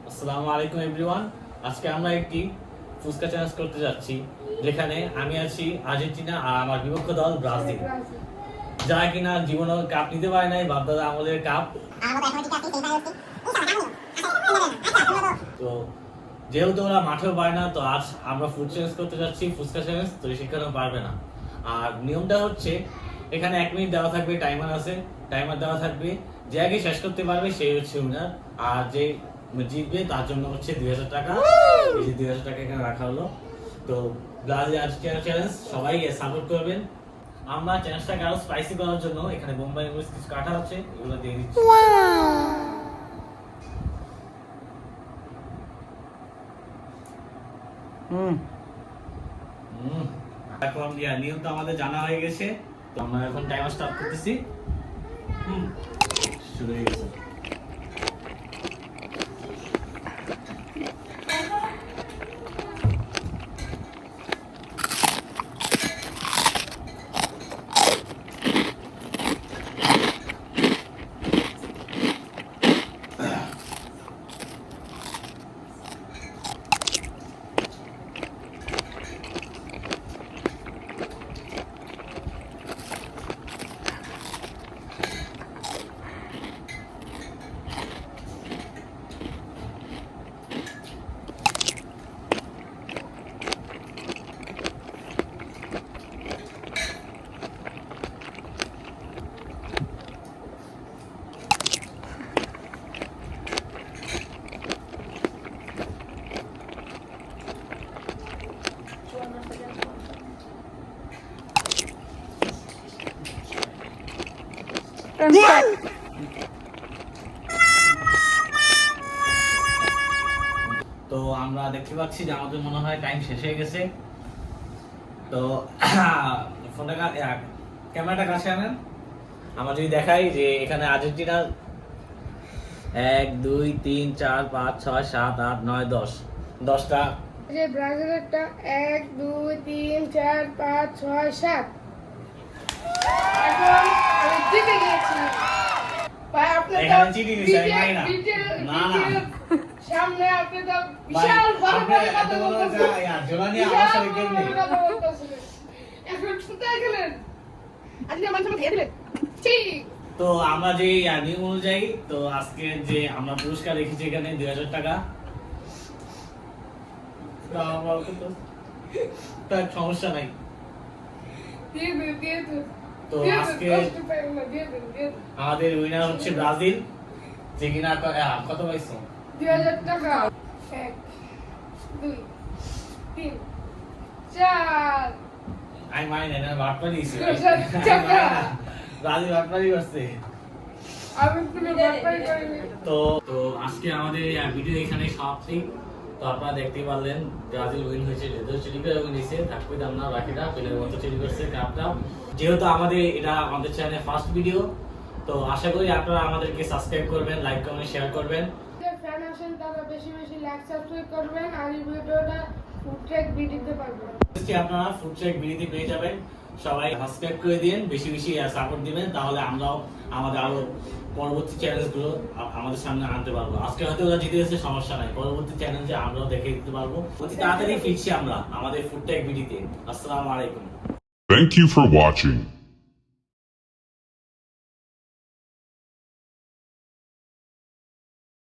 আসসালামু আলাইকুম এভরিওয়ান। আজকে আমরা একটি ফুচকা চ্যালেঞ্জ করতে যাচ্ছি, যেখানে আমি আছি আর্জেন্টিনা আর আমার বিপক্ষ দল ব্রাজিল, যারা কিনা জীবনে কাপ নিতে পারে নাই, বাপদাদা আমাদের কাপ। তো যেহেতু ওরা মাঠেও পারে না, তো আজ আমরা ফুড চ্যালেঞ্জ করতে যাচ্ছি, ফুচকা চ্যালেঞ্জ। তো সেখানেও পারবে না। আর নিয়মটা হচ্ছে, এখানে 1 মিনিট দেওয়া থাকবে, টাইমার আছে, টাইমার দেওয়া থাকবে। যে আগে শেষ করতে পারবে সেই হচ্ছে উইনার। আর যে জিতবে তার জন্য হচ্ছে 2000 টাকা। এই যে 2000 টাকা এখানে রাখা হলো। তো ব্রাজিল আর্জেন্টিনা চ্যালেঞ্জ সবাই সাপোর্ট করবেন। আমরা চ্যালেঞ্জটাকে আরো স্পাইসি করার জন্য এখানে বোম্বাই মরিচ কিছু কাটা হচ্ছে, এগুলো দিয়ে দিচ্ছি। এখন নিয়ম তো আমাদের জানা হয়ে গেছে, তো আমরা এখন টাইমার স্টার্ট করতেছি। শুরু হয়ে গেছে। তো আমরা দেখতে পাচ্ছি যে আমাদের মনে হয় টাইম শেষ হয়ে গেছে। তো ফোনটা ক্যামেরাটা কাছে আনেন। আমরা যদি দেখাই যে এখানে আর্জেন্টিনা 1 2 3 4 5 6 7 8 9 10 10টা। যে ব্রাজিলেরটা 1 2 3 4 5 6 7। এখন আমি জিতে গেছি। ভাই আপনি তো এখানে চিঠি দিছে, আমি মারি না। না না, সামনে আপনি তো বিশাল বড় বড় কথা বলতেছেন। জোলানি আমার সাথে কেমনে? এখন কোথায় গেলেন? আজকে আমার সাথে খেয়ে দিলেন। ঠিক। তো আমরা যে নিয়ম অনুযায়ী, তো আজকে যে আমরা পুরস্কার রেখেছি এখানে 2000 টাকা। তো সমস্যা নাই। দিয়ে দে। তো আজকে আমাদের উইনার হচ্ছে ব্রাজিল, যে কিনা কত পাইছো? 2000 টাকা। 1 2 3 4। আমি মাইনে না, বাটপারি দিছি। 2000 টাকা। ব্রাজিল বাটপারি করছে। আমি তুমি বাটপারি করিনি। তো তো আজকে আমাদের এই ভিডিও এখানে সমাপ্তি। তো আপনারা দেখতে পারলেন ব্রাজিল উইন হয়েছে, লেদার চিলি করে উইন হয়েছে। থাকবে আমরা রাখিটা পেলের মতো চিলি করছে কাপটা। যেহেতু এটা আমাদের চ্যানেলে ফার্স্ট ভিডিও, তো আশা করি আপনারা আমাদেরকে সাবস্ক্রাইব করবেন, লাইক কমেন্ট শেয়ার করবেন। যে ফ্যান আছেন তারা বেশি বেশি লাইক সাবস্ক্রাইব করবেন আর এই ভিডিওটা ফুড ট্র্যাক ভিডিওতে পাবেন। আপনারা ফুড ট্র্যাক ভিডিওতে পেয়ে যাবেন। সবাই সাবস্ক্রাইব করে দিন, বেশি বেশি সাপোর্ট দিবেন, তাহলে আমরাও আমাদের আরো পরবর্তী চ্যালেঞ্জগুলো আমাদের সামনে আনতে পারবো। আজকে হয়তো ওরা জিতে গেছে, সমস্যা নাই, পরবর্তী চ্যালেঞ্জে আমরাও দেখে দিতে পারবো। অতি তাড়াতাড়ি ফিরছি আমরা আমাদের ফুড ট্র্যাক ভিডিওতে। আসসালামু আলাইকুম। Thank you for watching.